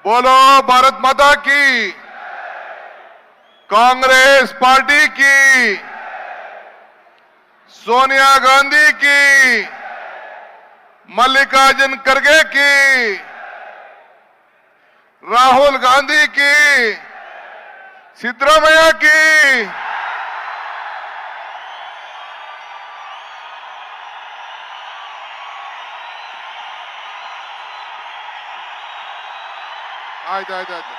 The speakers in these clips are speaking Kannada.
बोलो भारत माता की, कांग्रेस पार्टी की, सोनिया गांधी की, मल्लिकार्जुन खड़गे की, राहुल गांधी की, सिद्धरामैया की। ಆಯ್ತು ಆಯ್ತು ಆಯ್ತು.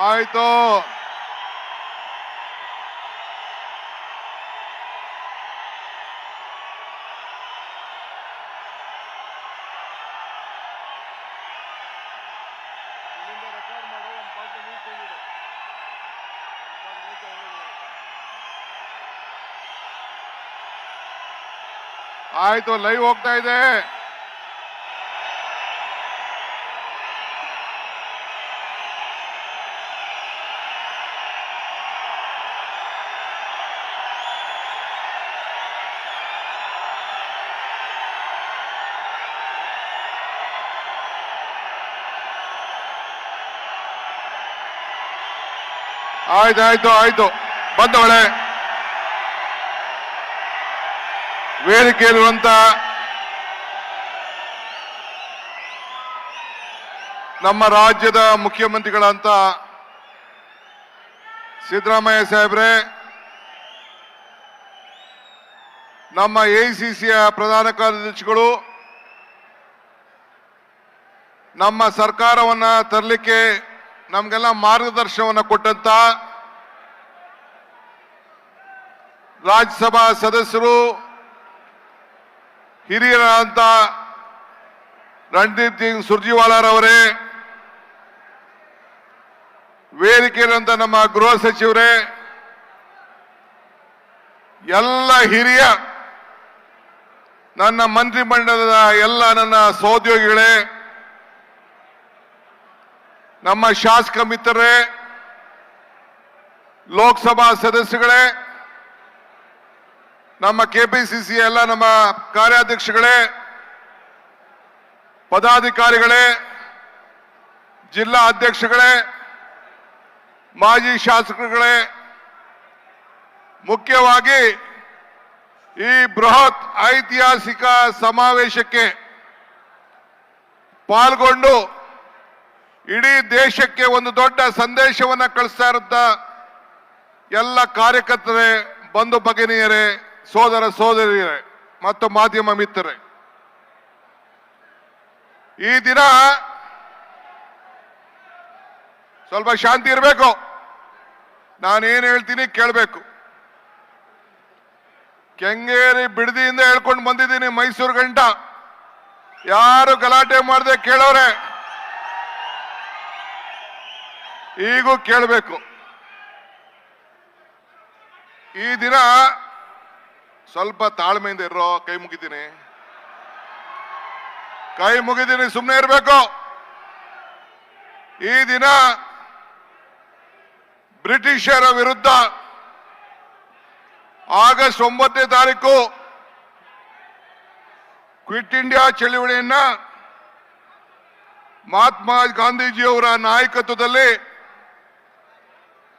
ಆಯ್ತು. ಆಯ್ತು, ಲೈವ್ ಹೋಗ್ತಾ ಇದೆ. ಆಯ್ತಾಯ್ತು ಆಯ್ತು, ಬಂದವಳೆ. ವೇದಿಕೆಯಲ್ಲಿರುವಂತ ನಮ್ಮ ರಾಜ್ಯದ ಮುಖ್ಯಮಂತ್ರಿಗಳಂತ ಸಿದ್ದರಾಮಯ್ಯ ಸಾಹೇಬ್ರೆ, ನಮ್ಮ ಎಐಸಿಸಿಯ ಪ್ರಧಾನ ಕಾರ್ಯದರ್ಶಿಗಳು, ನಮ್ಮ ಸರ್ಕಾರವನ್ನ ತರಲಿಕ್ಕೆ ನಮಗೆಲ್ಲ ಮಾರ್ಗದರ್ಶನವನ್ನು ಕೊಟ್ಟಂತ ರಾಜ್ಯಸಭಾ ಸದಸ್ಯರು, ಹಿರಿಯರಾದಂತ ರಣದೀಪ್ ಸಿಂಗ್ ಸುರ್ಜಿವಾಲಾರವರೇ, ವೇದಿಕೆಯಂತ ನಮ್ಮ ಗೃಹ ಸಚಿವರೇ, ಎಲ್ಲ ಹಿರಿಯ ನನ್ನ ಮಂತ್ರಿಮಂಡಲದ ಎಲ್ಲ ನನ್ನ ಸಹೋದ್ಯೋಗಿಗಳೇ, ನಮ್ಮ ಶಾಸಕ ಮಿತ್ರರೇ, ಲೋಕಸಭಾ ಸದಸ್ಯಗಳೇ, ನಮ್ಮ ಕೆಪಿಸಿಸಿ ಎಲ್ಲ ನಮ್ಮ ಕಾರ್ಯಾಧ್ಯಕ್ಷಗಳೇ, ಪದಾಧಿಕಾರಿಗಳೇ, ಜಿಲ್ಲಾ ಅಧ್ಯಕ್ಷಗಳೇ, ಮಾಜಿ ಶಾಸಕರುಗಳೇ, ಮುಖ್ಯವಾಗಿ ಈ ಬೃಹತ್ ಐತಿಹಾಸಿಕ ಸಮಾವೇಶಕ್ಕೆ ಪಾಲ್ಗೊಂಡು ಇಡೀ ದೇಶಕ್ಕೆ ಒಂದು ದೊಡ್ಡ ಸಂದೇಶವನ್ನ ಕಳಿಸ್ತಾ ಇರುತ್ತ ಎಲ್ಲ ಕಾರ್ಯಕರ್ತರೇ, ಬಂಧು ಭಗಿನಿಯರೇ, ಸೋದರ ಸೋದರಿಯರೇ ಮತ್ತು ಮಾಧ್ಯಮ ಮಿತ್ರರೇ, ಈ ದಿನ ಸ್ವಲ್ಪ ಶಾಂತಿ ಇರಬೇಕು. ನಾನೇನು ಹೇಳ್ತೀನಿ ಕೇಳಬೇಕು. ಕೆಂಗೇರಿ ಬಿಡದಿಯಿಂದ ಹೇಳ್ಕೊಂಡು ಬಂದಿದ್ದೀನಿ ಮೈಸೂರು ಗಂಟ. ಯಾರು ಗಲಾಟೆ ಮಾಡದೆ ಕೇಳೋರೆ, ಈಗೂ ಕೇಳಬೇಕು. ಈ ದಿನ ಸ್ವಲ್ಪ ತಾಳ್ಮೆಯಿಂದ ಇರೋ, ಕೈ ಮುಗಿದ್ದೀನಿ, ಸುಮ್ಮನೆ ಇರಬೇಕು. ಈ ದಿನ ಬ್ರಿಟಿಷರ ವಿರುದ್ಧ ಆಗಸ್ಟ್ 9ನೇ ತಾರೀಕು ಕ್ವಿಟ್ ಇಂಡಿಯಾ ಚಳವಳಿಯನ್ನ ಮಹಾತ್ಮ ಗಾಂಧೀಜಿಯವರ ನಾಯಕತ್ವದಲ್ಲಿ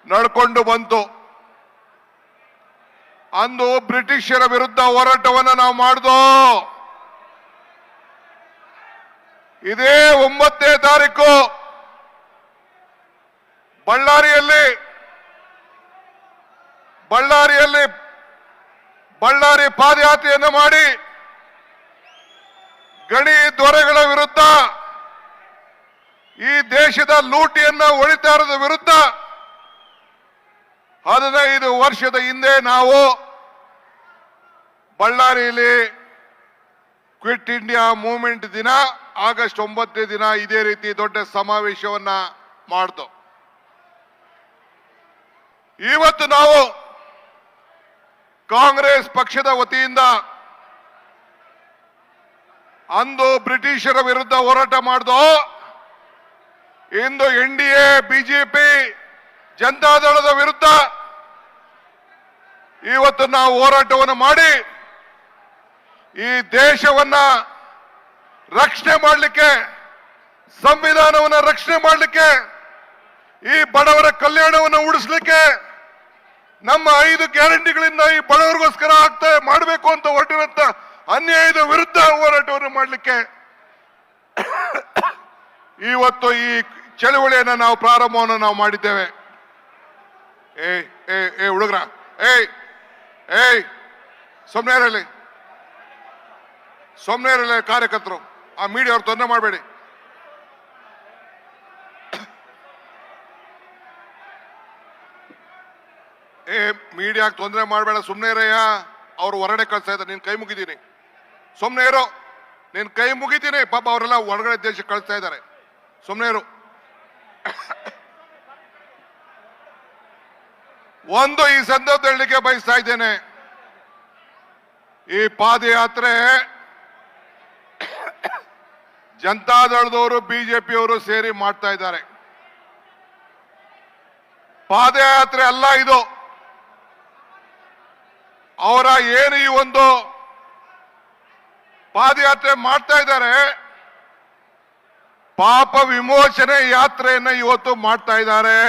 ನಡ್ಕೊಂಡು ಬಂತು. ಅಂದು ಬ್ರಿಟಿಷರ ವಿರುದ್ಧ ಹೋರಾಟವನ್ನು ನಾವು ಮಾಡಿದೋ. ಇದೇ 9ನೇ ತಾರೀಕು ಬಳ್ಳಾರಿ ಪಾದಯಾತ್ರೆಯನ್ನು ಮಾಡಿ ಗಣಿ ದೊರೆಗಳ ವಿರುದ್ಧ, ಈ ದೇಶದ ಲೂಟಿಯನ್ನ ಹೊಡಿತಾ ಇರೋದ್ರ ವಿರುದ್ಧ 15 ವರ್ಷದ ಹಿಂದೆ ನಾವು ಬಳ್ಳಾರಿಯಲ್ಲಿ ಕ್ವಿಟ್ ಇಂಡಿಯಾ ಮೂವ್ಮೆಂಟ್ ದಿನ ಆಗಸ್ಟ್ 9ನೇ ದಿನ ಇದೇ ರೀತಿ ದೊಡ್ಡ ಸಮಾವೇಶವನ್ನ ಮಾಡ್ದು. ಇವತ್ತು ನಾವು ಕಾಂಗ್ರೆಸ್ ಪಕ್ಷದ ವತಿಯಿಂದ ಅಂದು ಬ್ರಿಟಿಷರ ವಿರುದ್ಧ ಹೋರಾಟ ಮಾಡ್ದೋ, ಇಂದು NDA, ಬಿಜೆಪಿ ಜನತಾದಳದ ವಿರುದ್ಧ ಇವತ್ತು ನಾವು ಹೋರಾಟವನ್ನು ಮಾಡಿ ಈ ದೇಶವನ್ನ ರಕ್ಷಣೆ ಮಾಡಲಿಕ್ಕೆ, ಸಂವಿಧಾನವನ್ನು ರಕ್ಷಣೆ ಮಾಡಲಿಕ್ಕೆ, ಈ ಬಡವರ ಕಲ್ಯಾಣವನ್ನು ಉಳಿಸಲಿಕ್ಕೆ, ನಮ್ಮ 5 ಗ್ಯಾರಂಟಿಗಳಿಂದ ಈ ಬಡವರಿಗೋಸ್ಕರ ಮಾಡಬೇಕು ಅಂತ ಹೊರಟಿರುವಂತ ಅನ್ಯಾಯದ ವಿರುದ್ಧ ಹೋರಾಟವನ್ನು ಮಾಡಲಿಕ್ಕೆ ಇವತ್ತು ಈ ಚಳವಳಿಯನ್ನು ನಾವು ಪ್ರಾರಂಭವನ್ನು ನಾವು ಮಾಡಿದ್ದೇವೆ. ಹುಡುಗ್ರ ಸೊಮ್ನೇರಲ್ಲಿ ಕಾರ್ಯಕರ್ತರು, ಆ ಮೀಡಿಯಾ ಅವ್ರು ತೊಂದರೆ ಮಾಡಬೇಡಿ. ಮೀಡಿಯಾಕ್ಕೆ ತೊಂದರೆ ಮಾಡಬೇಡ, ಸುಮ್ಮನೆ ಇರಯ್ಯ. ಅವ್ರು ಹೊರಗಡೆ ಕಳ್ಸ್ತಾ ಇದ್ದಾರೆ, ನೀನ್ ಕೈ ಮುಗಿದೀನಿ, ಸುಮ್ಮನೆ ಇರೋ, ನೀನ್ ಕೈ ಮುಗಿತೀನಿ. ಪಾಪ ಅವರೆಲ್ಲ ಹೊರಗಡೆ ದೇಶಕ್ಕೆ ಕಳಿಸ್ತಾ ಇದ್ದಾರೆ, ಸುಮ್ಮನೆ ಇರು. ಒಂದು ಈ ಸಂದರ್ಭ ಹೇಳಲಿಕ್ಕೆ ಬಯಸ್ತಾ ಇದ್ದೇನೆ, ಈ ಪಾದಯಾತ್ರೆ ಜನತಾದಳದವರು ಬಿಜೆಪಿಯವರು ಸೇರಿ ಮಾಡ್ತಾ ಇದ್ದಾರೆ. ಪಾದಯಾತ್ರೆ ಅಲ್ಲ ಇದು. ಅವರ ಏನು ಈ ಒಂದು ಪಾದಯಾತ್ರೆ ಮಾಡ್ತಾ ಇದ್ದಾರೆ, ಪಾಪ ವಿಮೋಚನೆ ಯಾತ್ರೆಯನ್ನ ಇವತ್ತು ಮಾಡ್ತಾ ಇದ್ದಾರೆ.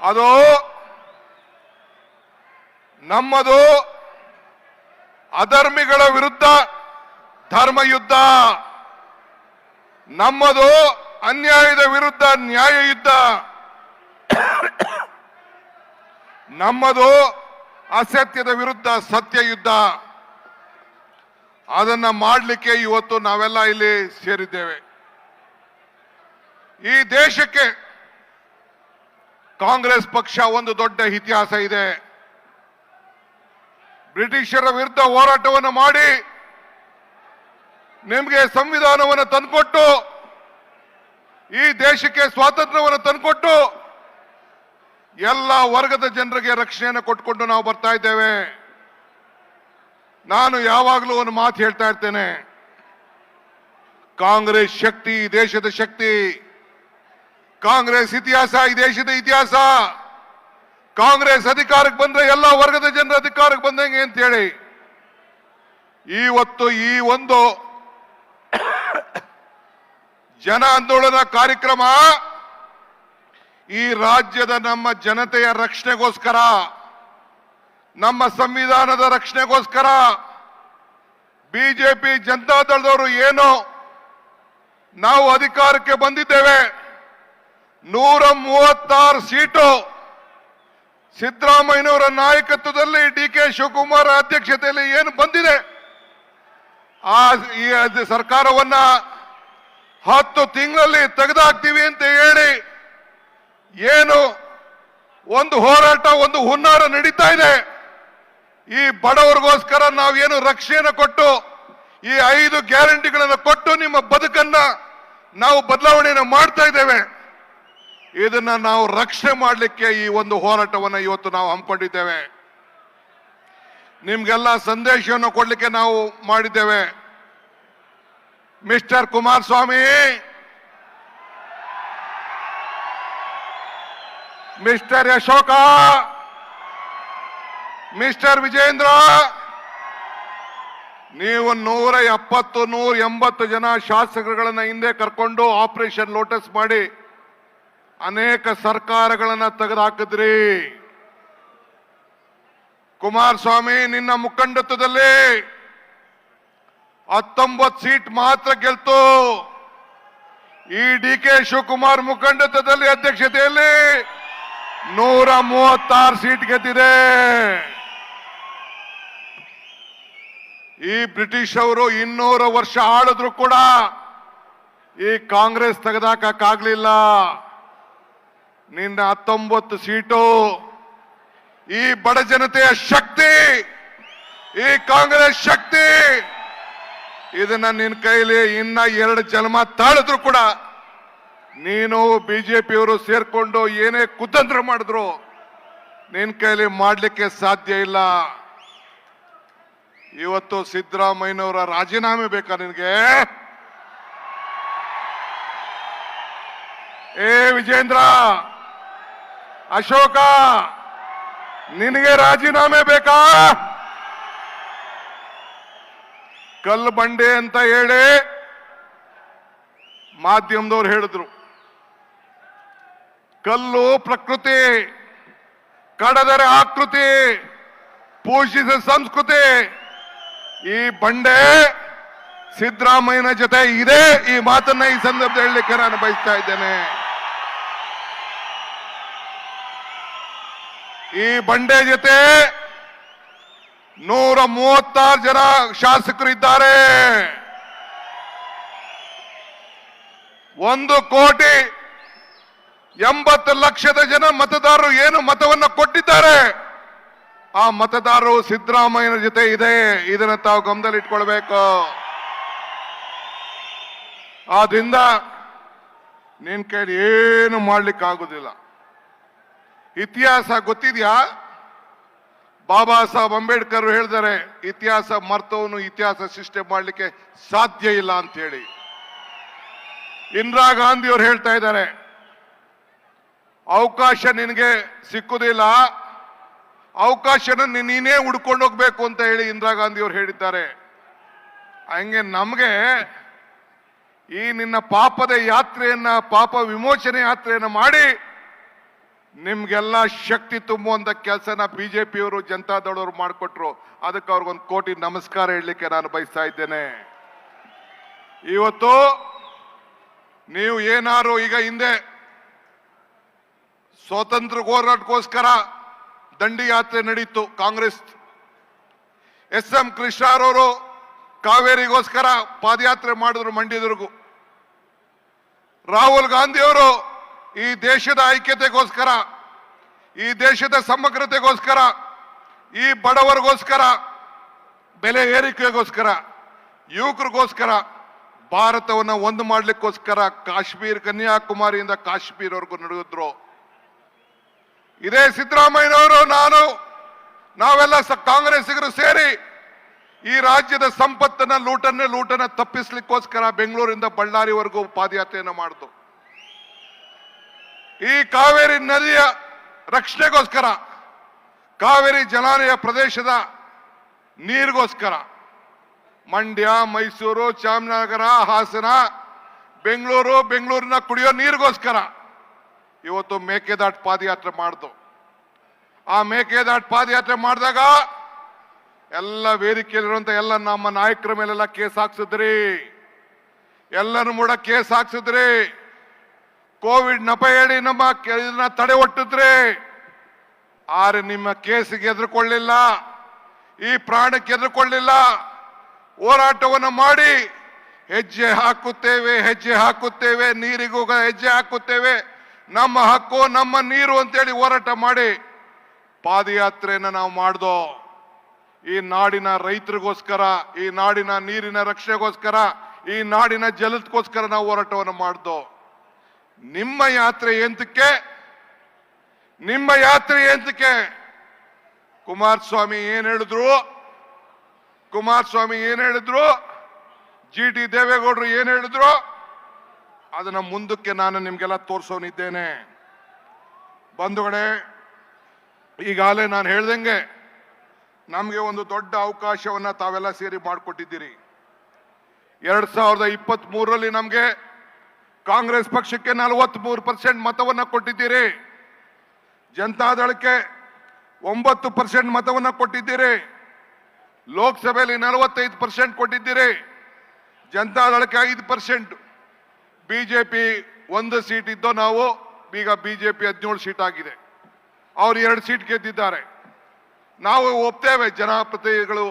ಅದು ನಮ್ಮದು ಅಧರ್ಮಿಗಳ ವಿರುದ್ಧ ಧರ್ಮ ಯುದ್ಧ, ನಮ್ಮದು ಅನ್ಯಾಯದ ವಿರುದ್ಧ ನ್ಯಾಯ ಯುದ್ಧ, ನಮ್ಮದು ಅಸತ್ಯದ ವಿರುದ್ಧ ಸತ್ಯ ಯುದ್ಧ. ಅದನ್ನ ಮಾಡಲಿಕ್ಕೆ ಇವತ್ತು ನಾವೆಲ್ಲ ಇಲ್ಲಿ ಸೇರಿದ್ದೇವೆ. ಈ ದೇಶಕ್ಕೆ ಕಾಂಗ್ರೆಸ್ ಪಕ್ಷ ಒಂದು ದೊಡ್ಡ ಇತಿಹಾಸ ಇದೆ. ಬ್ರಿಟಿಷರ ವಿರುದ್ಧ ಹೋರಾಟವನ್ನು ಮಾಡಿ ನಿಮಗೆ ಸಂವಿಧಾನವನ್ನು ತಂದುಕೊಟ್ಟು, ಈ ದೇಶಕ್ಕೆ ಸ್ವಾತಂತ್ರ್ಯವನ್ನು ತಂದುಕೊಟ್ಟು, ಎಲ್ಲ ವರ್ಗದ ಜನರಿಗೆ ರಕ್ಷಣೆಯನ್ನು ಕೊಟ್ಕೊಂಡು ನಾವು ಬರ್ತಾ ಇದ್ದೇವೆ. ನಾನು ಯಾವಾಗಲೂ ಒಂದು ಮಾತು ಹೇಳ್ತಾ ಇರ್ತೇನೆ, ಕಾಂಗ್ರೆಸ್ ಶಕ್ತಿ ಈ ದೇಶದ ಶಕ್ತಿ, ಕಾಂಗ್ರೆಸ್ ಇತಿಹಾಸ ಈ ದೇಶದ ಇತಿಹಾಸ. ಕಾಂಗ್ರೆಸ್ ಅಧಿಕಾರಕ್ಕೆ ಬಂದ್ರೆ ಎಲ್ಲ ವರ್ಗದ ಜನರ ಅಧಿಕಾರಕ್ಕೆ ಬಂದಂಗೆ ಅಂತ ಹೇಳಿ ಇವತ್ತು ಈ ಒಂದು ಜನ ಆಂದೋಲನ ಕಾರ್ಯಕ್ರಮ ಈ ರಾಜ್ಯದ ನಮ್ಮ ಜನತೆಯ ರಕ್ಷಣೆಗೋಸ್ಕರ, ನಮ್ಮ ಸಂವಿಧಾನದ ರಕ್ಷಣೆಗೋಸ್ಕರ ಬಿಜೆಪಿ ಜನತಾದಳದವರು ಏನು ನಾವು ಅಧಿಕಾರಕ್ಕೆ ಬಂದಿದ್ದೇವೆ, 136 ಸೀಟು ಸಿದ್ದರಾಮಯ್ಯನವರ ನಾಯಕತ್ವದಲ್ಲಿ DK ಶಿವಕುಮಾರ್ ಅಧ್ಯಕ್ಷತೆಯಲ್ಲಿ ಏನು ಬಂದಿದೆ, ಈ ಸರ್ಕಾರವನ್ನ 10 ತಿಂಗಳಲ್ಲಿ ತೆಗೆದುಹಾಕ್ತೀವಿ ಅಂತ ಹೇಳಿ ಏನು ಒಂದು ಹೋರಾಟ, ಒಂದು ಹುನ್ನಾರ ನಡೀತಾ ಇದೆ. ಈ ಬಡವರಿಗೋಸ್ಕರ ನಾವೇನು ರಕ್ಷಣೆಯನ್ನು ಕೊಟ್ಟು, ಈ 5 ಗ್ಯಾರಂಟಿಗಳನ್ನು ಕೊಟ್ಟು ನಿಮ್ಮ ಬದುಕನ್ನ ನಾವು ಬದಲಾವಣೆಯನ್ನು ಮಾಡ್ತಾ ಇದ್ದೇವೆ. ಇದನ್ನ ನಾವು ರಕ್ಷಣೆ ಮಾಡಲಿಕ್ಕೆ ಈ ಒಂದು ಹೋರಾಟವನ್ನು ಇವತ್ತು ನಾವು ಹಮ್ಮಿಕೊಂಡಿದ್ದೇವೆ. ನಿಮ್ಗೆಲ್ಲ ಸಂದೇಶವನ್ನು ಕೊಡ್ಲಿಕ್ಕೆ ನಾವು ಮಾಡಿದ್ದೇವೆ. Mister Kumaraswamy, mister Ashoka, mister Vijayendra, ನೀವು 170, 180 ಜನ ಶಾಸಕರುಗಳನ್ನ ಹಿಂದೆ ಕರ್ಕೊಂಡು ಆಪರೇಷನ್ ಲೋಟಸ್ ಮಾಡಿ ಅನೇಕ ಸರ್ಕಾರಗಳನ್ನ ತೆಗೆದುಹಾಕಿದ್ರಿ. ಕುಮಾರಸ್ವಾಮಿ, ನಿನ್ನ ಮುಖಂಡತ್ವದಲ್ಲಿ 19 ಸೀಟ್ ಮಾತ್ರ ಗೆಲ್ತು. ಈ DK ಶಿವಕುಮಾರ್ ಮುಖಂಡತ್ವದಲ್ಲಿ ಅಧ್ಯಕ್ಷತೆಯಲ್ಲಿ 136 ಸೀಟ್ ಗೆದ್ದಿದೆ. ಈ ಬ್ರಿಟಿಷ್ ಅವರು 200 ವರ್ಷ ಆಳಿದ್ರು ಕೂಡ ಈ ಕಾಂಗ್ರೆಸ್ ತೆಗೆದಾಕಕ್ಕಾಗ್ಲಿಲ್ಲ. ನಿನ್ನ 19 ಸೀಟು ಈ ಬಡ ಜನತೆಯ ಶಕ್ತಿ, ಈ ಕಾಂಗ್ರೆಸ್ ಶಕ್ತಿ. ಇದನ್ನ ನಿನ್ನ ಕೈಲಿ ಇನ್ನ 2 ಜನ್ಮ ತಾಳಿದ್ರು ಕೂಡ ನೀನು ಬಿಜೆಪಿಯವರು ಸೇರ್ಕೊಂಡು ಏನೇ ಕುತಂತ್ರ ಮಾಡಿದ್ರು ನಿನ್ನ ಕೈಲಿ ಮಾಡ್ಲಿಕ್ಕೆ ಸಾಧ್ಯ ಇಲ್ಲ. ಇವತ್ತು ಸಿದ್ದರಾಮಯ್ಯನವರ ರಾಜೀನಾಮೆ ಬೇಕಾ ನಿನಗೆ? ವಿಜೇಂದ್ರ, ಅಶೋಕ, ನಿನಗೆ ರಾಜೀನಾಮೆ ಬೇಕಾ? ಕಲ್ಲು ಬಂಡೆ ಅಂತ ಹೇಳಿ ಮಾಧ್ಯಮದವ್ರು ಹೇಳಿದ್ರು. ಕಲ್ಲು ಪ್ರಕೃತಿ, ಕಡದರೆ ಆಕೃತಿ, ಪೂಜಿಸಿದ ಸಂಸ್ಕೃತಿ. ಈ ಬಂಡೆ ಸಿದ್ದರಾಮಯ್ಯನ ಜೊತೆ ಇದೆ. ಈ ಮಾತನ್ನ ಈ ಸಂದರ್ಭದಲ್ಲಿ ಹೇಳಲಿಕ್ಕೆ ನಾನು ಬಯಸ್ತಾ ಇದ್ದೇನೆ. ಈ ಬಂಡೆ ಜೊತೆ 136 ಜನ ಶಾಸಕರು ಇದ್ದಾರೆ. 1,80,00,000 ಜನ ಮತದಾರರು ಏನು ಮತವನ್ನ ಕೊಟ್ಟಿದ್ದಾರೆ. ಆ ಮತದಾರರು ಸಿದ್ದರಾಮಯ್ಯನ ಜೊತೆ ಇದೆ. ಇದನ್ನ ತಾವು ಗಮನದಲ್ಲಿ ಇಟ್ಕೊಳ್ಬೇಕು. ಆದ್ರಿಂದ ನಿನ್ ಕೈಲಿ ಏನು ಮಾಡ್ಲಿಕ್ಕೆ ಆಗುದಿಲ್ಲ. ಇತಿಹಾಸ ಗೊತ್ತಿದ್ಯಾ? ಬಾಬಾ ಸಾಹೇಬ್ ಅಂಬೇಡ್ಕರ್ ಹೇಳಿದ್ದಾರೆ, ಇತಿಹಾಸ ಮರ್ತವನು ಇತಿಹಾಸ ಸೃಷ್ಟಿ ಮಾಡ್ಲಿಕ್ಕೆ ಸಾಧ್ಯ ಇಲ್ಲ ಅಂತ ಹೇಳಿ. ಇಂದಿರಾ ಗಾಂಧಿ ಅವರು ಹೇಳ್ತಾ ಇದ್ದಾರೆ, ಅವಕಾಶ ನಿನಗೆ ಸಿಕ್ಕುದಿಲ್ಲ, ಅವಕಾಶನ ನೀನೇ ಹುಡ್ಕೊಂಡು ಹೋಗ್ಬೇಕು ಅಂತ ಹೇಳಿ ಇಂದಿರಾ ಗಾಂಧಿ ಅವರು ಹೇಳಿದ್ದಾರೆ. ಹಂಗೆ ನಮ್ಗೆ ಈ ನಿನ್ನ ಪಾಪದ ಯಾತ್ರೆಯನ್ನ, ಪಾಪ ವಿಮೋಚನೆ ಯಾತ್ರೆಯನ್ನ ಮಾಡಿ ನಿಮ್ಗೆಲ್ಲ ಶಕ್ತಿ ತುಂಬುವಂತ ಕೆಲಸನ ಬಿಜೆಪಿಯವರು, ಜನತಾದಳವರು ಮಾಡಿಕೊಟ್ರು. ಅದಕ್ಕೆ ಅವ್ರಿಗೊಂದು ಕೋಟಿ ನಮಸ್ಕಾರ ಹೇಳಲಿಕ್ಕೆ ನಾನು ಬಯಸ್ತಾ ಇದ್ದೇನೆ. ಇವತ್ತು ನೀವು ಏನಾರು ಈಗ ಹಿಂದೆ ಸ್ವಾತಂತ್ರ್ಯ ಹೋರಾಟಕ್ಕೋಸ್ಕರ ದಂಡಿ ಯಾತ್ರೆ ನಡೀತು ಕಾಂಗ್ರೆಸ್. ಎಸ್.ಎಂ. ಕೃಷ್ಣರವರು ಕಾವೇರಿಗೋಸ್ಕರ ಪಾದಯಾತ್ರೆ ಮಾಡಿದ್ರು ಮಂಡ್ಯದವರೆಗೂ. ರಾಹುಲ್ ಗಾಂಧಿ ಅವರು ಈ ದೇಶದ ಐಕ್ಯತೆಗೋಸ್ಕರ, ಈ ದೇಶದ ಸಮಗ್ರತೆಗೋಸ್ಕರ, ಈ ಬಡವರಿಗೋಸ್ಕರ, ಬೆಲೆ ಏರಿಕೆಗೋಸ್ಕರ, ಯುವಕರಿಗೋಸ್ಕರ, ಭಾರತವನ್ನ ಒಂದು ಮಾಡ್ಲಿಕ್ಕೋಸ್ಕರ ಕಾಶ್ಮೀರ್, ಕನ್ಯಾಕುಮಾರಿಯಿಂದ ಕಾಶ್ಮೀರವರೆಗೂ ನಡೆದಿದ್ರು. ಇದೇ ಸಿದ್ದರಾಮಯ್ಯನವರು, ನಾವೆಲ್ಲ ಕಾಂಗ್ರೆಸ್ಸಿಗರು ಸೇರಿ ಈ ರಾಜ್ಯದ ಸಂಪತ್ತನ್ನ ಲೂಟನ್ನ ತಪ್ಪಿಸ್ಲಿಕ್ಕೋಸ್ಕರ ಬೆಂಗಳೂರಿಂದ ಬಳ್ಳಾರಿವರೆಗೂ ಪಾದಯಾತ್ರೆಯನ್ನು ಮಾಡಿದ್ರು. ಈ ಕಾವೇರಿ ನದಿಯ ರಕ್ಷಣೆಗೋಸ್ಕರ, ಕಾವೇರಿ ಜಲಾನಯ ಪ್ರದೇಶದ ನೀರಿಗೋಸ್ಕರ ಮಂಡ್ಯ, ಮೈಸೂರು, ಚಾಮರಾಜನಗರ, ಹಾಸನ, ಬೆಂಗಳೂರಿನ ಕುಡಿಯೋ ನೀರಿಗೋಸ್ಕರ ಇವತ್ತು ಮೇಕೆದಾಟು ಪಾದಯಾತ್ರೆ ಮಾಡಿದ್ರು. ಆ ಮೇಕೆದಾಟು ಪಾದಯಾತ್ರೆ ಮಾಡಿದಾಗ ಎಲ್ಲ ವೇದಿಕೆಯಲ್ಲಿರುವಂತ ಎಲ್ಲ ನಮ್ಮ ನಾಯಕರ ಮೇಲೆಲ್ಲ ಕೇಸ್ ಹಾಕ್ಸಿದ್ರಿ, ಎಲ್ಲರೂ ಕೂಡ ಕೇಸ್ ಹಾಕ್ಸಿದ್ರಿ. ಕೋವಿಡ್ ನಪ ಹೇಳಿ ನಮ್ಮ ಇದನ್ನ ತಡೆ ಒಟ್ಟಿದ್ರಿ. ಆದ್ರೆ ನಿಮ್ಮ ಕೇಸಿಗೆ ಎದುರುಕೊಳ್ಳಿಲ್ಲ, ಈ ಪ್ರಾಣಕ್ಕೆ ಎದುರುಕೊಳ್ಳಿಲ್ಲ. ಹೋರಾಟವನ್ನು ಮಾಡಿ ಹೆಜ್ಜೆ ಹಾಕುತ್ತೇವೆ, ನೀರಿಗೂ ಹೆಜ್ಜೆ ಹಾಕುತ್ತೇವೆ, ನಮ್ಮ ಹಕ್ಕು ನಮ್ಮ ನೀರು ಅಂತೇಳಿ ಹೋರಾಟ ಮಾಡಿ ಪಾದಯಾತ್ರೆಯನ್ನು ನಾವು ಮಾಡ್ದೋ. ಈ ನಾಡಿನ ರೈತರಿಗೋಸ್ಕರ, ಈ ನಾಡಿನ ನೀರಿನ ರಕ್ಷಣೆಗೋಸ್ಕರ, ಈ ನಾಡಿನ ಜಲದಗೋಸ್ಕರ ನಾವು ಹೋರಾಟವನ್ನು ಮಾಡ್ದೋ. ನಿಮ್ಮ ಯಾತ್ರೆ ಎಂತಕ್ಕೆ? ಕುಮಾರಸ್ವಾಮಿ ಏನ್ ಹೇಳಿದ್ರು, GT ದೇವೇಗೌಡರು ಏನ್ ಹೇಳಿದ್ರು, ಅದನ್ನ ಮುಂದಕ್ಕೆ ನಾನು ನಿಮ್ಗೆಲ್ಲ ತೋರಿಸೋನಿದ್ದೇನೆ. ಬಂಧುಗಳೇ, ಈಗಾಗಲೇ ನಾನು ಹೇಳ್ದಂಗೆ ನಮ್ಗೆ ಒಂದು ದೊಡ್ಡ ಅವಕಾಶವನ್ನ ತಾವೆಲ್ಲ ಸೇರಿ ಮಾಡಿಕೊಟ್ಟಿದ್ದೀರಿ. 2023ರಲ್ಲಿ ನಮ್ಗೆ ಕಾಂಗ್ರೆಸ್ ಪಕ್ಷಕ್ಕೆ 43% ಮತವನ್ನ ಕೊಟ್ಟಿದ್ದೀರಿ. ಜನತಾದಳಕ್ಕೆ 9% ಮತವನ್ನ ಕೊಟ್ಟಿದ್ದೀರಿ. ಲೋಕಸಭೆಯಲ್ಲಿ 45% ಕೊಟ್ಟಿದ್ದೀರಿ. ಜನತಾದಳಕ್ಕೆ 5%. ಬಿಜೆಪಿ 1 ಸೀಟ್ ಇದ್ದೋ ನಾವು, ಈಗ ಬಿಜೆಪಿ 17 ಸೀಟ್ ಆಗಿದೆ. ಅವ್ರು 2 ಸೀಟ್ ಗೆದ್ದಿದ್ದಾರೆ. ನಾವು ಒಪ್ತೇವೆ, ಜನಪ್ರತಿನಿಧಿಗಳು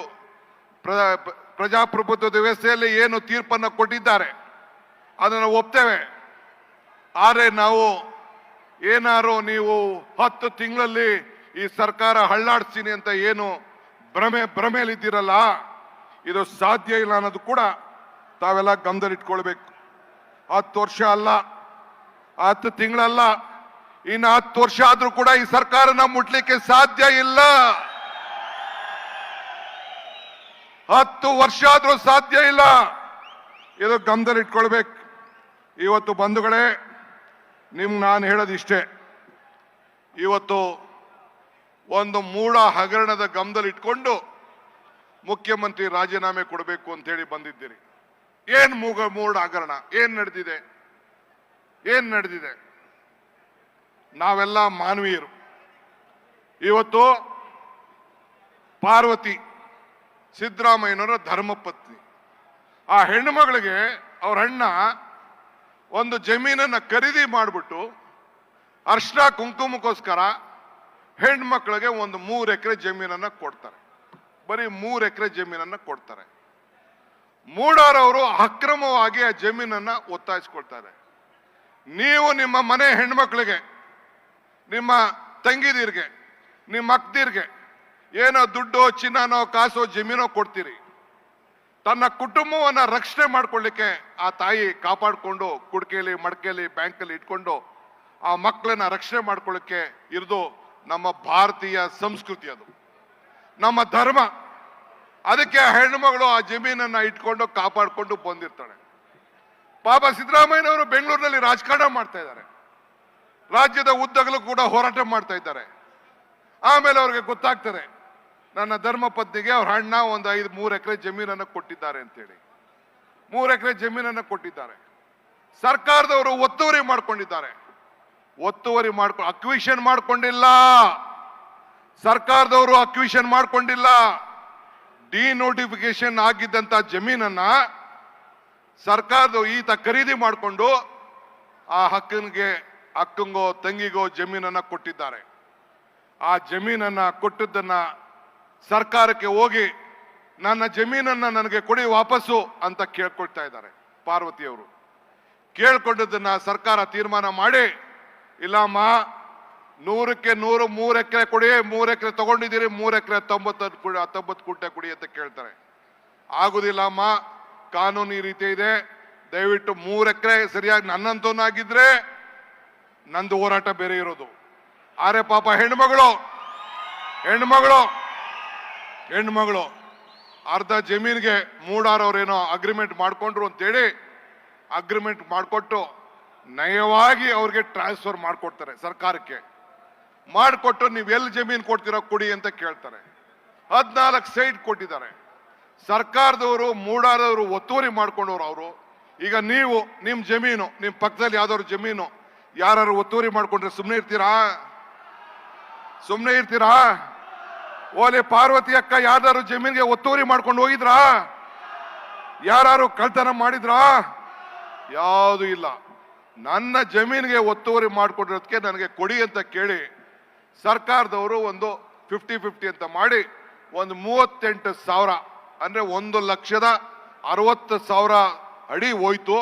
ಪ್ರಜಾಪ್ರಭುತ್ವದ ವ್ಯವಸ್ಥೆಯಲ್ಲಿ ಏನು ತೀರ್ಪನ್ನು ಕೊಟ್ಟಿದ್ದಾರೆ ಅದನ್ನು ಒಪ್ತೇವೆ. ಆದರೆ ನಾವು ಏನಾರು ನೀವು 10 ತಿಂಗಳಲ್ಲಿ ಈ ಸರ್ಕಾರ ಹಳ್ಳಾಡ್ತೀನಿ ಅಂತ ಏನು ಭ್ರಮೆಯಲ್ಲಿದ್ದೀರಲ್ಲ, ಇದು ಸಾಧ್ಯ ಇಲ್ಲ ಅನ್ನೋದು ಕೂಡ ತಾವೆಲ್ಲ ಗಮನದಲ್ಲಿಟ್ಕೊಳ್ಬೇಕು. 10 ವರ್ಷ ಅಲ್ಲ, 10 ತಿಂಗಳಲ್ಲ, ಇನ್ನು 10 ವರ್ಷ ಆದ್ರೂ ಕೂಡ ಈ ಸರ್ಕಾರನ ಮುಟ್ಲಿಕ್ಕೆ ಸಾಧ್ಯ ಇಲ್ಲ. 10 ವರ್ಷ ಆದ್ರೂ ಸಾಧ್ಯ ಇಲ್ಲ. ಇದು ಗಮನದಲ್ಲಿಟ್ಕೊಳ್ಬೇಕು. ಇವತ್ತು ಬಂಧುಗಳೇ, ನಾನು ಹೇಳೋದಿಷ್ಟೇ, ಇವತ್ತು ಒಂದು ಮೂಢ ಹಗರಣದ ಗಮನದಲ್ಲಿ ಇಟ್ಕೊಂಡು ಮುಖ್ಯಮಂತ್ರಿ ರಾಜೀನಾಮೆ ಕೊಡಬೇಕು ಅಂತ ಹೇಳಿ ಬಂದಿದ್ದೀರಿ. ಏನ್ ಮೂಢ ಹಗರಣ ಏನ್ ನಡೆದಿದೆ? ನಾವೆಲ್ಲ ಮಾನವೀಯರು. ಇವತ್ತು ಪಾರ್ವತಿ ಸಿದ್ದರಾಮಯ್ಯನವರ ಧರ್ಮಪತ್ನಿ, ಆ ಹೆಣ್ಣು ಮಗಳಿಗೆ ಅವ್ರ ಅಣ್ಣ ಒಂದು ಜಮೀನನ್ನ ಖರೀದಿ ಮಾಡಿಬಿಟ್ಟು ಅರ್ಶನ ಕುಂಕುಮಕ್ಕೋಸ್ಕರ ಹೆಣ್ಮಕ್ಳಿಗೆ ಒಂದು 3 ಎಕರೆ ಜಮೀನನ್ನ ಕೊಡ್ತಾರೆ. ಬರೀ 3 ಎಕರೆ ಜಮೀನನ್ನ ಕೊಡ್ತಾರೆ. ಮೂಡಾರವರು ಅಕ್ರಮವಾಗಿ ಆ ಜಮೀನನ್ನ ಒತ್ತಾಯಿಸ್ಕೊಳ್ತಾರೆ. ನೀವು ನಿಮ್ಮ ಮನೆ ಹೆಣ್ಮಕ್ಳಿಗೆ, ನಿಮ್ಮ ತಂಗಿದಿರ್ಗೆ, ನಿಮ್ಮ ಅಕ್ಕದಿರ್ಗೆ ಏನೋ ದುಡ್ಡು, ಚಿನ್ನನೋ, ಕಾಸೋ, ಜಮೀನೋ ಕೊಡ್ತೀರಿ. ತನ್ನ ಕುಟುಂಬವನ್ನ ರಕ್ಷಣೆ ಮಾಡ್ಕೊಳ್ಳಿಕ್ಕೆ ಆ ತಾಯಿ ಕಾಪಾಡಿಕೊಂಡು ಕುಡ್ಕೆಯಲ್ಲಿ, ಮಡಕೆಯಲ್ಲಿ, ಬ್ಯಾಂಕಲ್ಲಿ ಇಟ್ಕೊಂಡು ಆ ಮಕ್ಕಳನ್ನ ರಕ್ಷಣೆ ಮಾಡ್ಕೊಳ್ಳಿಕ್ಕೆ ಇರೋದು ನಮ್ಮ ಭಾರತೀಯ ಸಂಸ್ಕೃತಿ, ಅದು ನಮ್ಮ ಧರ್ಮ. ಅದಕ್ಕೆ ಹೆಣ್ಣುಮಗಳು ಆ ಜಮೀನನ್ನ ಇಟ್ಕೊಂಡು ಕಾಪಾಡಿಕೊಂಡು ಬಂದಿರ್ತಾಳೆ. ಪಾಪ ಸಿದ್ದರಾಮಯ್ಯನವರು ಬೆಂಗಳೂರಿನಲ್ಲಿ ರಾಜಕಾರಣ ಮಾಡ್ತಾ ಇದ್ದಾರೆ, ರಾಜ್ಯದ ಉದ್ದಗಲೂ ಕೂಡ ಹೋರಾಟ ಮಾಡ್ತಾ ಇದ್ದಾರೆ. ಆಮೇಲೆ ಅವ್ರಿಗೆ ಗೊತ್ತಾಗ್ತದೆ ನನ್ನ ಧರ್ಮ ಪತ್ನಿಗೆ ಅವ್ರ ಅಣ್ಣ ಒಂದು 3 ಎಕರೆ ಜಮೀನನ್ನು ಕೊಟ್ಟಿದ್ದಾರೆ ಅಂತೇಳಿ. 3 ಎಕರೆ ಜಮೀನನ್ನು ಕೊಟ್ಟಿದ್ದಾರೆ. ಸರ್ಕಾರದವರು ಒತ್ತುವರಿ ಮಾಡ್ಕೊಂಡಿದ್ದಾರೆ. ಅಕ್ವಿಷನ್ ಮಾಡ್ಕೊಂಡಿಲ್ಲ. ಸರ್ಕಾರದವರು ಅಕ್ವಿಷನ್ ಮಾಡ್ಕೊಂಡಿಲ್ಲ. ಡಿನೋಟಿಫಿಕೇಶನ್ ಆಗಿದ್ದಂತ ಜಮೀನನ್ನ ಸರ್ಕಾರದವರು ಈತ ಖರೀದಿ ಮಾಡಿಕೊಂಡು ಆ ಅಕ್ಕಂಗೋ ತಂಗಿಗೋ ಜಮೀನನ್ನ ಕೊಟ್ಟಿದ್ದಾರೆ. ಆ ಜಮೀನನ್ನ ಕೊಟ್ಟದ್ದನ್ನ ಸರ್ಕಾರಕ್ಕೆ ಹೋಗಿ ನನ್ನ ಜಮೀನನ್ನ ನನಗೆ ಕೊಡಿ ವಾಪಸ್ಸು ಅಂತ ಕೇಳ್ಕೊಳ್ತಾ ಇದ್ದಾರೆ. ಪಾರ್ವತಿಯವರು ಕೇಳ್ಕೊಂಡದನ್ನ ಸರ್ಕಾರ ತೀರ್ಮಾನ ಮಾಡಿ, ಇಲ್ಲಮ್ಮ 100ಕ್ಕೆ 100 3 ಎಕರೆ ಕೊಡಿ, 3 ಎಕರೆ ತಗೊಂಡಿದ್ದೀರಿ, 3 ಎಕರೆ 19 ಕುಂಟೆ ಕೊಡಿ ಅಂತ ಕೇಳ್ತಾರೆ. ಆಗುದಿಲ್ಲ ಅಮ್ಮ, ಕಾನೂನು ಈ ರೀತಿ ಇದೆ, ದಯವಿಟ್ಟು 3 ಎಕರೆ ಸರಿಯಾಗಿ ನನ್ನಂತವನಾಗಿದ್ರೆ ನಂದು ಹೋರಾಟ ಬೇರೆ ಇರೋದು. ಆದ್ರೆ ಪಾಪ ಹೆಣ್ಮಗಳು ಅರ್ಧ ಜಮೀನ್ಗೆ ಮೂಡಾರವ್ರೇನೋ ಅಗ್ರಿಮೆಂಟ್ ಮಾಡ್ಕೊಂಡ್ರು ಅಂತೇಳಿ ಅಗ್ರಿಮೆಂಟ್ ಮಾಡಿಕೊಟ್ಟು ನಯವಾಗಿ ಅವ್ರಿಗೆ ಟ್ರಾನ್ಸ್ಫರ್ ಮಾಡಿಕೊಡ್ತಾರೆ. ಸರ್ಕಾರಕ್ಕೆ ಮಾಡಿಕೊಟ್ಟು ನೀವು ಎಲ್ಲಿ ಜಮೀನು ಕೊಡ್ತೀರೋ ಕೊಡಿ ಅಂತ ಕೇಳ್ತಾರೆ. 14 ಸೈಟ್ ಕೊಟ್ಟಿದ್ದಾರೆ. ಸರ್ಕಾರದವರು ಮೂಡಾರದವರು ಒತ್ತುವರಿ ಮಾಡ್ಕೊಂಡವ್ರು ಅವರು. ಈಗ ನೀವು ನಿಮ್ಮ ಜಮೀನು, ನಿಮ್ಮ ಪಕ್ಕದಲ್ಲಿ ಯಾವ್ದಾದ್ರು ಜಮೀನು ಯಾರು ಒತ್ತುವರಿ ಮಾಡ್ಕೊಂಡ್ರೆ ಸುಮ್ಮನೆ ಇರ್ತೀರಾ? ಓಲೆ ಪಾರ್ವತಿ ಅಕ್ಕ ಯಾವ್ದಾದ್ರು ಜಮೀನ್ಗೆ ಒತ್ತುವರಿ ಮಾಡ್ಕೊಂಡು ಹೋಗಿದ್ರಾ? ಯಾರು ಕಳ್ತನ ಮಾಡಿದ್ರಾ? ಯಾವುದು ಇಲ್ಲ. ನನ್ನ ಜಮೀನಿಗೆ ಒತ್ತುವರಿ ಮಾಡ್ಕೊಂಡಿರೋದಕ್ಕೆ ನನಗೆ ಕೊಡಿ ಅಂತ ಕೇಳಿ ಸರ್ಕಾರದವರು ಒಂದು 50-50 ಅಂತ ಮಾಡಿ ಒಂದು 38,000 ಅಂದ್ರೆ 1,60,000 ಅಡಿ ಹೋಯ್ತು.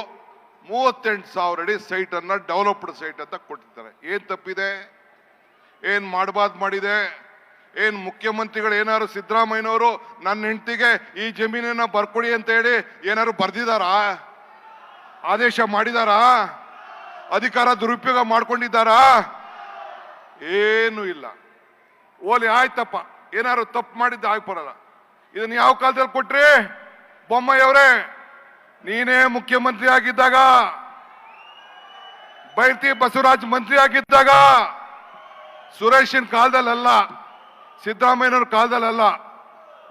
38,000 ಅಡಿ ಸೈಟ್ ಅನ್ನ ಡೆವಲಪ್ಡ್ ಸೈಟ್ ಅಂತ ಕೊಟ್ಟಿದ್ದಾರೆ. ಏನ್ ತಪ್ಪಿದೆ? ಏನ್ ಮಾಡಬಾರ್ದು ಮಾಡಿದೆ? ಏನ್ ಮುಖ್ಯಮಂತ್ರಿಗಳು ಏನಾದ್ರು ಸಿದ್ದರಾಮಯ್ಯನವರು ನನ್ನ ಹೆಂಡತಿಗೆ ಈ ಜಮೀನನ್ನ ಬರ್ಕೊಡಿ ಅಂತ ಹೇಳಿ ಏನಾದ್ರು ಬರ್ದಿದಾರಾ? ಆದೇಶ ಮಾಡಿದಾರಾ? ಅಧಿಕಾರ ದುರುಪಯೋಗ ಮಾಡ್ಕೊಂಡಿದ್ದಾರಾ? ಏನು ಇಲ್ಲ. ಓಲಿ ಆಯ್ತಪ್ಪ, ಏನಾದ್ರು ತಪ್ಪು ಮಾಡಿದ್ದ ಆಗ್ಬರಲ್ಲ. ಇದನ್ನ ಯಾವ ಕಾಲದಲ್ಲಿ ಕೊಟ್ರಿ? ಬೊಮ್ಮಾಯಿಯವರೇ, ನೀನೇ ಮುಖ್ಯಮಂತ್ರಿ ಆಗಿದ್ದಾಗ, ಬೈರತಿ ಬಸವರಾಜ್ ಮಂತ್ರಿ ಆಗಿದ್ದಾಗ, ಸುರೇಶನ್ ಕಾಲದಲ್ಲ, ಸಿದ್ದರಾಮಯ್ಯನವ್ರ ಕಾಲದಲ್ಲ,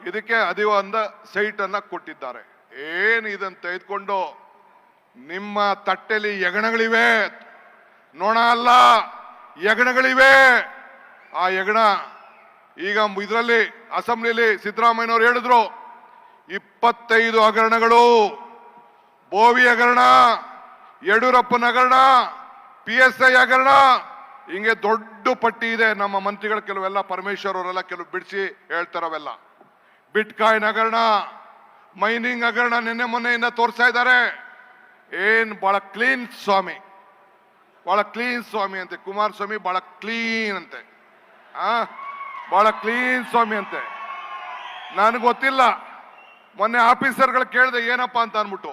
ಇದಕ್ಕೆ ಒಂದು ಸೈಟ್ ಅನ್ನ ಕೊಟ್ಟಿದ್ದಾರೆ. ಏನ್ ಇದನ್ನ ತೆಗೆದುಕೊಂಡು ನಿಮ್ಮ ತಟ್ಟೆಲಿ ಯಗಣಗಳಿವೆ, ನೋಣ ಅಲ್ಲ, ಯಗಣಗಳಿವೆ. ಆ ಯಗಣ ಈಗ ಇದರಲ್ಲಿ ಅಸೆಂಬ್ಲಿಲಿ ಸಿದ್ದರಾಮಯ್ಯನವರು ಹೇಳಿದ್ರು 25 ಹಗರಣಗಳು, ಬೋವಿ ಹಗರಣ, ಯಡಿಯೂರಪ್ಪನ ಹಗರಣ, PSI ಹಗರಣ, ಹಿಂಗೆ ದೊಡ್ಡ ಪಟ್ಟಿ ಇದೆ. ನಮ್ಮ ಮಂತ್ರಿಗಳು ಕೆಲವೆಲ್ಲ, ಪರಮೇಶ್ವರ್ ಅವರೆಲ್ಲ ಕೆಲವು ಬಿಡಿಸಿ ಹೇಳ್ತಾರವೆಲ್ಲ. ಬಿಟ್ಕಾಯಿನ್ ಹಗರಣ, ಮೈನಿಂಗ್ ಹಗರಣ ನಿನ್ನೆ ಮೊನ್ನೆಯಿಂದ ತೋರಿಸ್ತಾ ಇದ್ದಾರೆ. ಏನ್ ಬಹಳ ಕ್ಲೀನ್ ಸ್ವಾಮಿ ಅಂತೆ ಕುಮಾರಸ್ವಾಮಿ, ಬಹಳ ಕ್ಲೀನ್ ಅಂತೆ, ಬಹಳ ಕ್ಲೀನ್ ಸ್ವಾಮಿ ಅಂತೆ. ನನಗೆ ಗೊತ್ತಿಲ್ಲ. ಮೊನ್ನೆ ಆಫೀಸರ್ಗಳು ಕೇಳಿದೆ ಏನಪ್ಪಾ ಅಂತ ಅನ್ಬಿಟ್ಟು,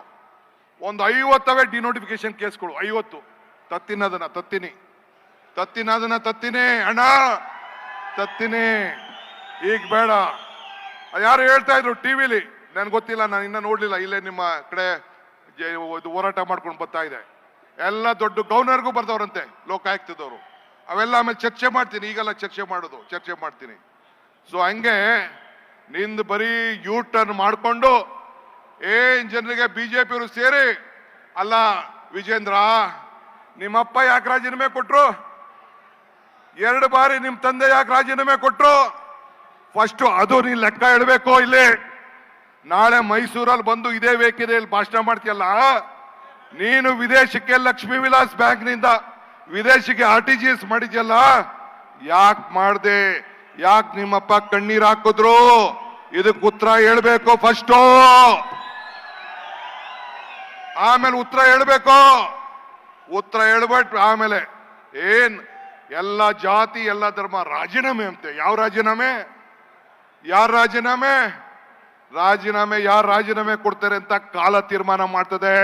ಒಂದು 50 ಡಿನೋಟಿಫಿಕೇಶನ್ ಕೇಸ್ಗಳು, 50. ತತ್ತಿನಿ ಅಣ್ಣ, ತತ್ತಿನಿ, ಈಗ ಬೇಡ. ಯಾರು ಹೇಳ್ತಾ ಇದ್ರು ಟಿವಿಲಿ, ನನ್ಗೆ ಗೊತ್ತಿಲ್ಲ, ನಾನು ಇನ್ನ ನೋಡ್ಲಿಲ್ಲ. ಇಲ್ಲೇ ನಿಮ್ಮ ಕಡೆ ಹೋರಾಟ ಮಾಡ್ಕೊಂಡು ಬರ್ತಾ ಇದೆ. ಎಲ್ಲ ದೊಡ್ಡ ಗವರ್ನರ್ಗೂ ಬರ್ದವ್ರಂತೆ ಲೋಕಾಯುಕ್ತದವರು. ಅವೆಲ್ಲ ಆಮೇಲೆ ಚರ್ಚೆ ಮಾಡ್ತೀನಿ, ಈಗೆಲ್ಲ ಚರ್ಚೆ ಮಾಡ್ತೀನಿ. ಸೊ ಹಂಗೆ ನಿಂದು ಬರೀ ಯೂ ಟರ್ನ್ ಮಾಡಿಕೊಂಡು ಜನರಿಗೆ ಬಿಜೆಪಿಯವರು ಸೇರಿ, ಅಲ್ಲ ವಿಜೇಂದ್ರ, ನಿಮ್ಮಪ್ಪ ಯಾಕೆ ರಾಜೀನಾಮೆ ಕೊಟ್ರು, 2 ಬಾರಿ ನಿಮ್ ತಂದೆ ಯಾಕೆ ರಾಜೀನಾಮೆ ಕೊಟ್ರು, ಫಸ್ಟ್ ಅದು ನೀನ್ ಲೆಕ್ಕ ಇಡಬೇಕು. ಇಲ್ಲಿ ನಾಳೆ ಮೈಸೂರಲ್ಲಿ ಬಂದು ಇದೇ ವೇದಿಕೆಯಲ್ಲಿ ಭಾಷಣ ಮಾಡ್ತೀಯಲ್ಲ, ನೀನು ವಿದೇಶಕ್ಕೆ ಲಕ್ಷ್ಮೀ ವಿಲಾಸ್ ಬ್ಯಾಂಕ್ ನಿಂದ ವಿದೇಶಕ್ಕೆ RTGS ಮಾಡಿದ್ಯಲ್ಲ, ಯಾಕೆ ಮಾಡ್ದೆ, ಯಾಕೆ ನಿಮ್ಮಪ್ಪ ಕಣ್ಣೀರ್ ಹಾಕಿದ್ರು, ಇದಕ್ಕೆ ಉತ್ತರ ಹೇಳ್ಬೇಕು ಫಸ್ಟು. ಆಮೇಲೆ ಉತ್ತರ ಹೇಳ್ಬೇಕು. ಉತ್ತರ ಹೇಳ್ಬಿಟ್ಟು ಆಮೇಲೆ ಎಲ್ಲ ಜಾತಿ ಎಲ್ಲ ಧರ್ಮ ರಾಜೀನಾಮೆ ಅಂತೆ. ಯಾವ ರಾಜೀನಾಮೆ, ಯಾರ ರಾಜೀನಾಮೆ, ಯಾರು ರಾಜೀನಾಮೆ ಕೊಡ್ತಾರೆ ಅಂತ ಕಾಲ ತೀರ್ಮಾನ ಮಾಡ್ತದೆ.